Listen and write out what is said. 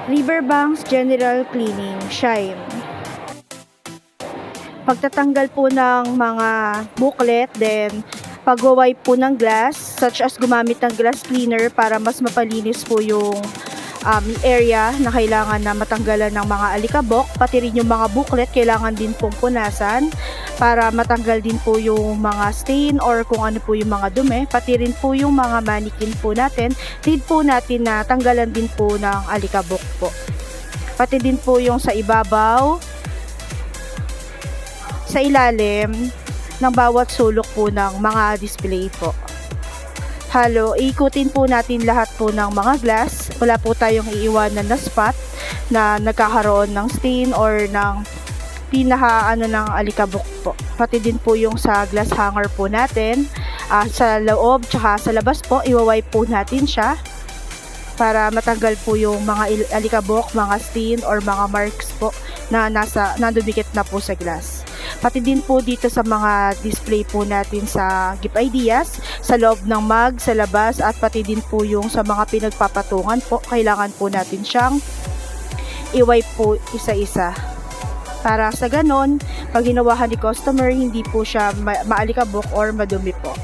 Riverbanks General Cleaning, Shine. Pagtatanggal po ng mga booklet, then pag-wipe po ng glass, such as gumamit ng glass cleaner para mas mapalinis po yung area na kailangan na matanggalan ng mga alikabok. Pati rin yung mga booklet kailangan din pong punasan para matanggal din po yung mga stain or kung ano po yung mga dumi. Pati rin po yung mga mannequin po natin, need po natin na tanggalan din po ng alikabok po. Pati din po yung sa ibabaw, sa ilalim ng bawat sulok po ng mga display po. Ikutin po natin lahat po ng mga glass. Wala po tayong iiwanan na spot na nagkakaroon ng stain or ng ng alikabok po. Pati din po yung sa glass hanger po natin, sa loob tsaka sa labas po, iwa-wipe po natin siya para matanggal po yung mga alikabok, mga stain or mga marks po na nadumikit na po sa glass. Pati din po dito sa mga display po natin sa Gift Ideas, sa loob ng mug, sa labas, at pati din po yung sa mga pinagpapatungan po, kailangan po natin siyang i-wipe po isa-isa. Para sa ganon, pag hinawakan ni customer, hindi po siya maalikabok or madumi po.